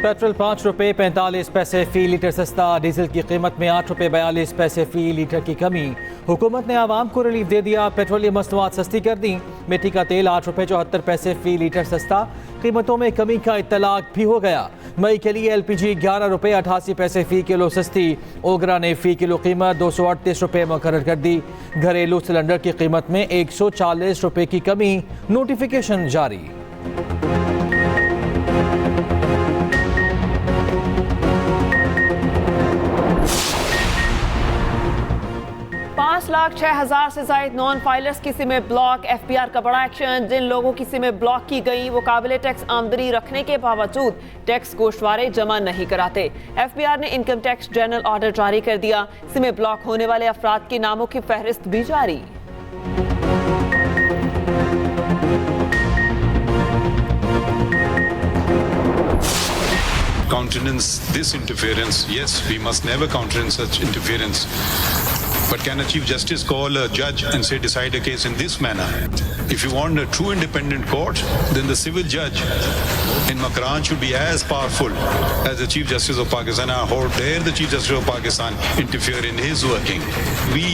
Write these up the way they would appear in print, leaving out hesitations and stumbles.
Petrol 5 रुपये 45 पैसे फी litre सस्ता, डीजल की कीमत में 8 रुपये 42 पैसे फी लीटर की कमी। हुकूमत ने आवाम को रिलीफ दे दिया, पेट्रोलियम मसनूआत सस्ती कर दी। मिट्टी का तेल 8 रुपये 74 पैसे फी लीटर सस्ता, कीमतों में कमी का इत्तलाक भी हो गया। मई के लिए LPG 11 रुपये 88 पैसे फी किलो सस्ती, ओगरा ने फी किलो कीमत 238 रुपये मुकर्रर कर दी। घरेलू सिलेंडर की कीमत में 140 रुपये की कमी, नोटिफिकेशन जारी। 5,06,000 से जायद नॉन फाइलर्स की सिमें ब्लॉक। FPR का बड़ा एक्शन, जिन लोगों की सिमें ब्लॉक की गई वो काबिल टैक्स आमदनी रखने के बावजूद टैक्स गोश्तवारे जमा नहीं कराते। FPR ने इनकम टैक्स जनरल ऑर्डर जारी कर दिया, सिमें ब्लॉक होने वाले अफराद के नामों की फहरिस्त भी जारी। Countenance this interference, yes, we must never countenance such interference. But can a Chief Justice call a judge and say decide a case in this manner? If you want a true independent court, then the civil judge in Makran should be as powerful as the Chief Justice of Pakistan. How dare the Chief Justice of Pakistan interfere in his working? We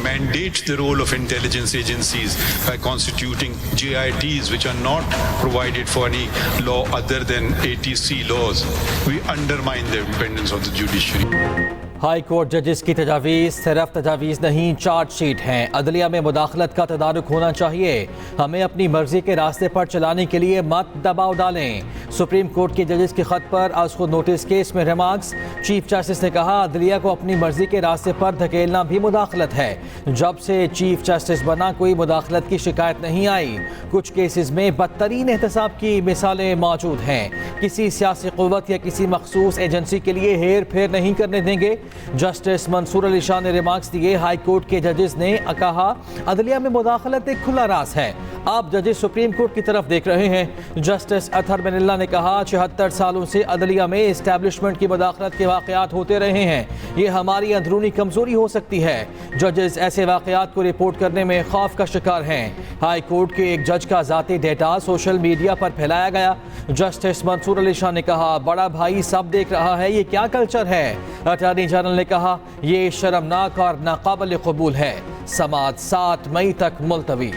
mandate the role of intelligence agencies by constituting JITs which are not provided for any law other than ATC laws. We undermine the independence of the judiciary. High court जजेस की तजावीज़ सिर्फ तजावीज़ नहीं, chargesheet हैं। अदलिया में मुदाखलत का तदारुक होना चाहिए। हमें अपनी मर्जी के रास्ते पर चलाने के लिए मत दबाव डालें। सुप्रीम कोर्ट के जजेस के खत पर आज खुद नोटिस केस में रिमार्क्स। चीफ जस्टिस ने कहा, अदलिया को अपनी मर्जी के रास्ते पर धकेलना भी मुदाखलत है। जब से चीफ जस्टिस बना कोई मुदाखलत की शिकायत नहीं आई। कुछ केसेस में बदतरीन एहतसाब की मिसालें मौजूद हैं। किसी सियासी क़ुव्वत या किसी मखसूस एजेंसी के लिए हेर फेर नहीं करने देंगे। जस्टिस मंसूर अली शाह ने रिमार्क्स दिए। हाई कोर्ट के जजेस ने कहा, अदलिया में मुदाखलत एक खुला राज है। आप जजेस सुप्रीम कोर्ट की तरफ देख रहे हैं। जस्टिस अतहर बिनिल्ला ने कहा, 74 सालों से अदलिया में इस्टेब्लिशमेंट की मुदाखलत के वाक़यात होते रहे हैं। ये हमारी अंदरूनी कमजोरी हो सकती है। जजेस ऐसे वाक़यात को रिपोर्ट करने में खौफ का शिकार हैं। हाई कोर्ट के एक जज का ज़ाती डेटा सोशल मीडिया पर फैलाया गया। जस्टिस मंसूर अली शाह ने कहा, बड़ा भाई सब देख रहा है, ये क्या कल्चर है। अटॉर्नी जनरल ने कहा, ये शर्मनाक और नाकाबिल कबूल है। समाअत 7 मई तक मुलतवी।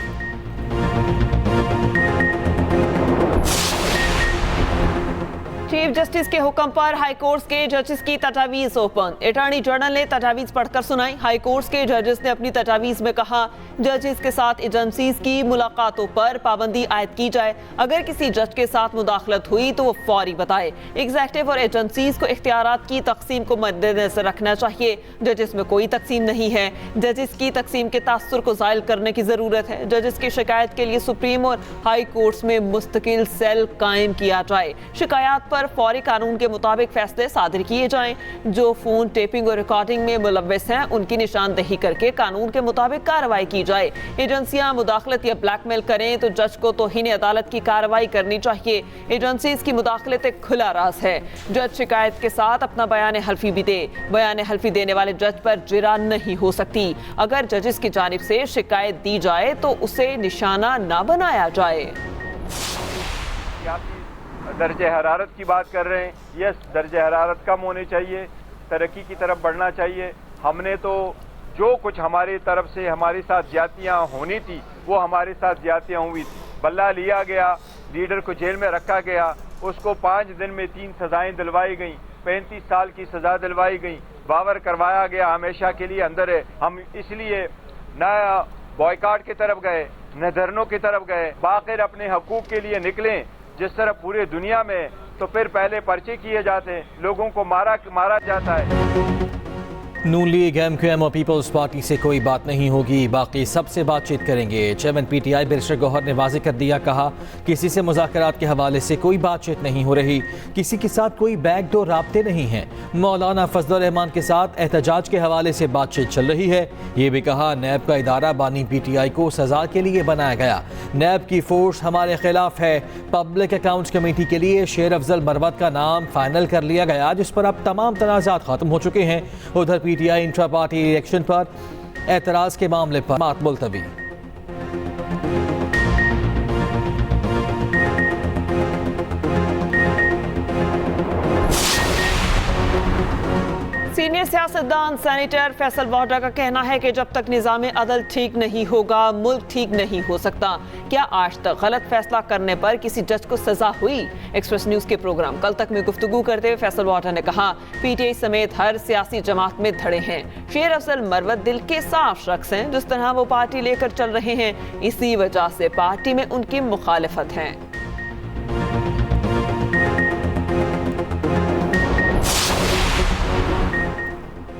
चीफ जस्टिस के हुक्म पर हाई कोर्ट के जजेस की तजावीज़ ओपन। अटॉर्नी जनरल ने तजावीज़ पढ़कर सुनाई। हाई कोर्ट के जजेस ने अपनी तजावीज़ में कहा, जजेस के साथ एजेंसीज की मुलाकातों पर पाबंदी आयद की जाए। अगर किसी जज के साथ मुदाखलत हुई तो वो फौरी बताए। एग्जेक्टिव और एजेंसीज को इख्तियारात की तकसीम को मद्देनजर रखना चाहिए। जजेस में कोई तकसीम नहीं है। जजेस की तकसीम के तासुर को ज़ायल करने की ज़रूरत है। जजेस की शिकायत के लिए सुप्रीम और हाई कोर्ट्स में मुस्तकिल सेल कायम किया जाए। शिकायत पर फौरी कानून के मुताबिक फैसले सादिर किए जाएं। जो फोन टेपिंग और रिकॉर्डिंग में मुलव्वस हैं उनकी निशानदेही करके कानून के मुताबिक कार्रवाई की जाए। एजेंसियां मुदाखलत या ब्लैकमेल करें तो जज को तौहीन अदालत की कार्रवाई करनी चाहिए। एजेंसीज की मुदाखलत एक खुला राज है। जज शिकायत के साथ अपना बयान हल्फी भी दे। बयान हल्फी देने वाले जज पर जिरा नहीं हो सकती। अगर जजेस की जानिब से शिकायत दी जाए तो उसे निशाना ना बनाया जाए। दर्जे हरारत की बात कर रहे हैं। यस, दर्जे हरारत कम होने चाहिए, तरक्की की तरफ बढ़ना चाहिए। हमने तो जो कुछ हमारी तरफ से हमारे साथ ज्यादतियाँ होनी थी वो हमारे साथ ज्यादतियाँ हुई थी। बल्ला लिया गया, लीडर को जेल में रखा गया, उसको 5 दिन में 3 सजाएं दिलवाई गई, 35 साल की सजा दिलवाई गई, बावर करवाया गया, हमेशा के लिए अंदर है। हम इसलिए न बॉयकाट की तरफ गए न धरनों की तरफ गए, बाखिर अपने हकूक के लिए निकलें। जिस तरह पूरे दुनिया में तो फिर पहले पर्चे किए जाते हैं, लोगों को मारा जाता है। नून लीग, MQM और पीपल्स पार्टी से कोई बात नहीं होगी, बाकी सबसे बातचीत करेंगे। चेयरमैन PTI बैरिस्टर गौहर ने वाज़ेह कर दिया। कहा, किसी से मुज़ाकरात के हवाले से कोई बातचीत नहीं हो रही, किसी के साथ कोई बैकडोर राब्ते नहीं हैं। मौलाना फजलुर रहमान के साथ एहतजाज के हवाले से बातचीत चल रही है। ये भी कहा, नैब का इदारा बानी PTI को सजा के लिए बनाया गया। नैब की फोर्स हमारे खिलाफ है। पब्लिक अकाउंट्स कमेटी के लिए शेर अफजल मरवत का नाम फाइनल कर लिया गया, जिस पर अब तमाम तनाज़ात खत्म हो चुके हैं। उधर PTI इंट्रा पार्टी इलेक्शन पर एतराज के मामले पर बात मुलतवी। सियासतदान सेनेटर फैसल वाडा का कहना है कि जब तक निज़ाम अदल ठीक नहीं होगा मुल्क ठीक नहीं हो सकता। क्या आज तक गलत फैसला करने पर किसी जज को सजा हुई? एक्सप्रेस न्यूज के प्रोग्राम कल तक में गुफ्तगू करते हुए फैसल वाडा ने कहा, पीटीआई समेत हर सियासी जमात में धड़े हैं। शेर अफजल मरवत दिल के साफ शख्स हैं। जिस तरह वो पार्टी लेकर चल रहे हैं, इसी वजह से पार्टी में उनकी मुखालिफत है।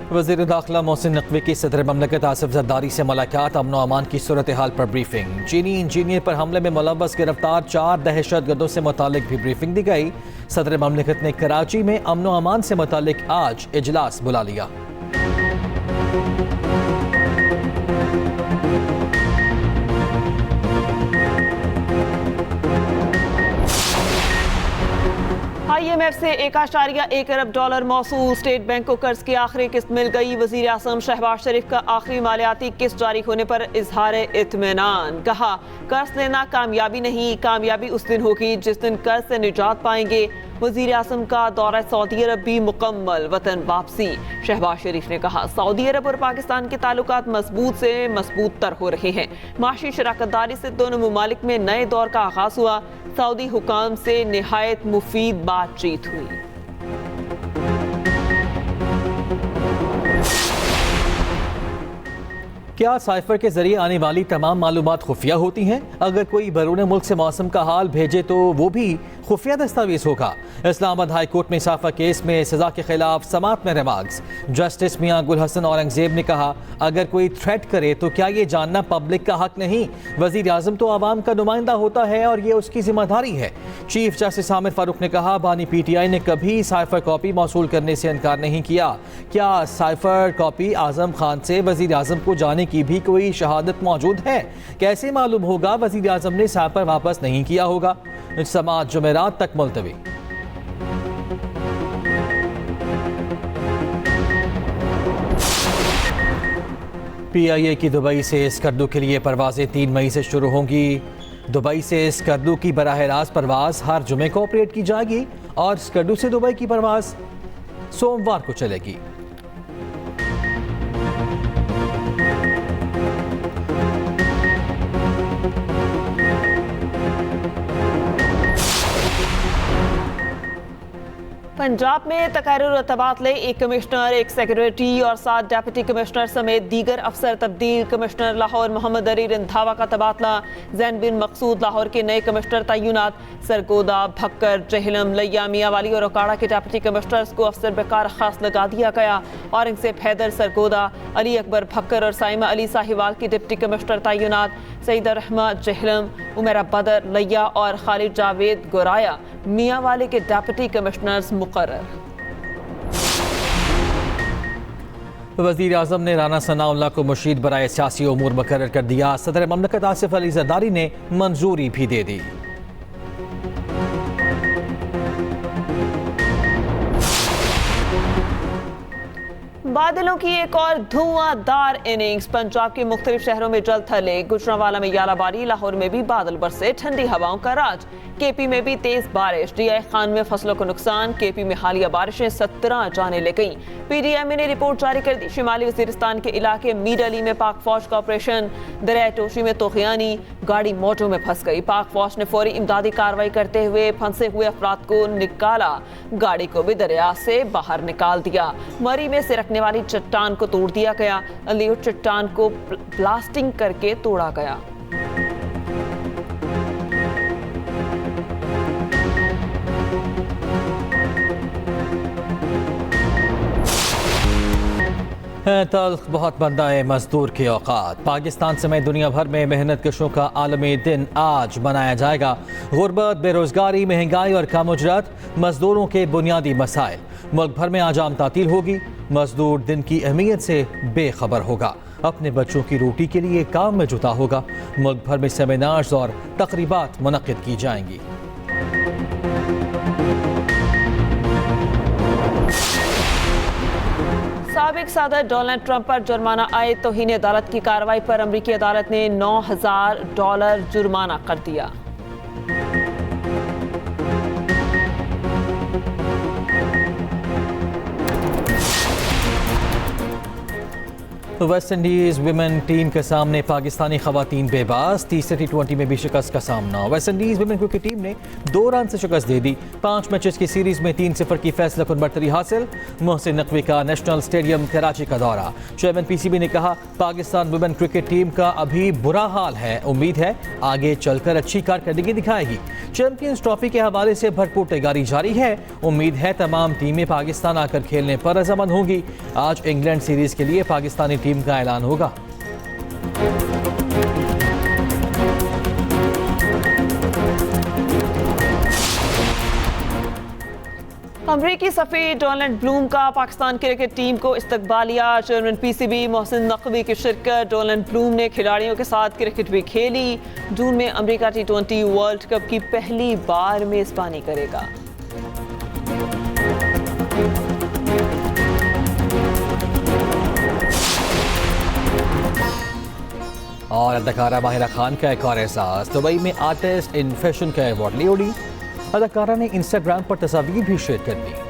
वज़ीर दाखिला मोहसिन नकवी की सदर ममलकत आसिफ जरदारी से मुलाकात, अमन अमान की सूरत हाल पर ब्रीफिंग। चीनी इंजीनियर पर हमले में मुलव्वस गिरफ्तार 4 दहशतगर्दों से मुतालिक भी ब्रीफिंग दी गई। सदर ममलकत ने कराची में अमन अमान से मुतालिक आज इजलास बुला लिया। IMF से $1.1 अरब मौसूल। स्टेट बैंक को कर्ज की आखिरी किस्त मिल गई। वजीर आज़म शहबाज शरीफ का आखिरी मालियाती किस्त जारी होने पर इजहार इत्मीनान। कहा, कर्ज लेना कामयाबी नहीं, कामयाबी उस दिन होगी जिस दिन कर्ज से निजात पाएंगे। वजीर आज़म का दौरा सऊदी अरब भी मुकम्मल, वतन वापसी। शहबाज शरीफ ने कहा, सऊदी अरब और पाकिस्तान के ताल्लुकात मजबूत से मजबूत तर हो रहे हैं। माशी शराकतदारी से दोनों मुमालिक में नए दौर का आगाज हुआ। सऊदी हुकाम से निहायत मुफीद बातचीत हुई। क्या साइफर के जरिए आने वाली तमाम मालूमात खुफिया होती हैं? अगर कोई बैरून मुल्क से मौसम का हाल भेजे तो वो भी खुफिया दस्तावेज होगा। इस्लामाबाद हाई कोर्ट में इसाफा केस में सजा के खिलाफ समात में रिमार्क्स। जस्टिस मियां गुल हसन औरंगजेब ने कहा, अगर कोई थ्रेट करे तो क्या ये जानना पब्लिक का हक नहीं? वजीर आजम तो आवाम का नुमाइंदा होता है और ये उसकी जिम्मेदारी है। चीफ जस्टिस आमिर फारूक ने कहा, बानी PTI ने कभी साइफर कॉपी मौसूल करने से इनकार नहीं किया। क्या साइफर कॉपी आजम खान से वजीर आजम को जाने की भी कोई शहादत मौजूद है? कैसे मालूम होगा वजीर आजम ने साइफर वापस नहीं किया होगा? समाअत जुमेरात तक मुलतवी। PIA की दुबई से स्कर्दू के लिए परवाजें 3 मई से शुरू होंगी। दुबई से स्कर्दू की बराह रास्त परवाज हर जुमे को ऑपरेट की जाएगी और स्कर्दू से दुबई की परवाज सोमवार को चलेगी। पंजाब में तकारुर और तबादले, 1 कमिश्नर, 1 सेक्रेटरी और 7 डेप्यूटी कमिश्नर समेत दीगर अफसर तब्दील। कमिश्नर लाहौर मोहम्मद अली रंधावा का तबादला। जैन बिन मकसूद लाहौर के नए कमिश्नर तैनात। सरगोदा, भक्कर, जहलम, लिया, मियाँवाली और ओकाड़ा के डेप्यूटी कमिश्नर्स को अफसर बेकार खास लगा दिया गया। औरंगजेब हैदर सरगोदा, अली अकबर भक्कर और साइमा अली साहिवाल की डिप्टी कमिश्नर तैनात। सईद रहमा जहलम, उमेरा बदर, लिया और खालिद जावेद गोराया मियाँवाली के डेप्यूटी कमिश्नर्स मुकर्रर। वज़ीर आज़म ने राना सनाउल्लाह को मुशीर बराए सियासी उमूर मुकर्रर कर दिया। सदर ममलकत आसिफ अली जरदारी ने मंजूरी भी दे दी। बादलों की एक और धुआंधार इनिंग्स। पंजाब के मुख्तलिफ शहरों में जल थले। गुजरांवाला में यालाबारी, लाहौर में भी बादल बरसे। ठंडी हवाओं का राज। केपी में भी तेज बारिश। DI खान में फसलों को नुकसान। केपी में हालिया बारिशें 17 जाने ले गईं। PDMA ने रिपोर्ट जारी कर दी। शिमाली वजीरिस्तान के इलाके मीर अली में पाक फौज का ऑपरेशन। दरिया टोशी में तोखियानी, गाड़ी मोटों में फंस गई। पाक फौज ने फौरी इमदादी कार्रवाई करते हुए फंसे हुए अफराद को निकाला। गाड़ी को भी दरिया से बाहर निकाल दिया। मरी में सिरकने वाली चट्टान को तोड़ दिया गया। अलियो चट्टान को ब्लास्टिंग करके तोड़ा गया। तल्ख बहुत बंदा है मजदूर के औकात। पाकिस्तान समेत दुनिया भर में मेहनत कशों का आलमी दिन आज मनाया जाएगा। गुर्बत, बेरोजगारी, महंगाई और कम उजरत मजदूरों के बुनियादी मसाइल। मुल्क भर में आज आम तातील होगी। मजदूर दिन की अहमियत से बेखबर होगा। अपने बच्चों की रोटी के लिए काम में जुटा होगा। मुल्क भर में सेमिनार्स और तकरीबात मुनक्किद की जाएंगी। साबिक सदर डोनाल्ड ट्रंप पर जुर्माना आए तौहीन अदालत की कार्रवाई पर अमरीकी अदालत ने $9,000 जुर्माना कर दिया। वेस्ट इंडीज विमेन टीम के सामने पाकिस्तानी खवातीन बेबास, तीसरे T20 में भी शिकस्त का सामना। West Indies women cricket team ने 2 रन से शिकस्त दे दी। 5 मैचेस की सीरीज में 3-0 की फैसलाकुन बढ़तरी हासिल। मोहसिन नकवी का नेशनल स्टेडियम कराची का दौरा। चेयरमैन PCB ने कहा, पाकिस्तान विमेन क्रिकेट टीम का अभी बुरा हाल है, उम्मीद है आगे चलकर अच्छी कारकर्दगी दिखाएगी। चैंपियंस ट्रॉफी के हवाले से भरपूर तैयारी जारी है, उम्मीद है तमाम टीमें पाकिस्तान आकर खेलने पर रजामंद होंगी। आज इंग्लैंड सीरीज के लिए पाकिस्तानी टीम का ऐलान होगा। अमरीकी सफ़ीर डोनाल्ड ब्लूम का पाकिस्तान क्रिकेट टीम को इस्तकबालिया। चेयरमैन PCB मोहसिन नकवी की शिरकत। डोनाल्ड ब्लूम ने खिलाड़ियों के साथ क्रिकेट भी खेली। जून में अमरीका T20 वर्ल्ड कप की पहली बार मेज़बानी करेगा। और अदाकारा माहिरा खान का एक और एहसास, दुबई में आर्टिस्ट इन फैशन का अवार्ड ले उड़ी। अदाकारा ने इंस्टाग्राम पर तस्वीर भी शेयर कर दी।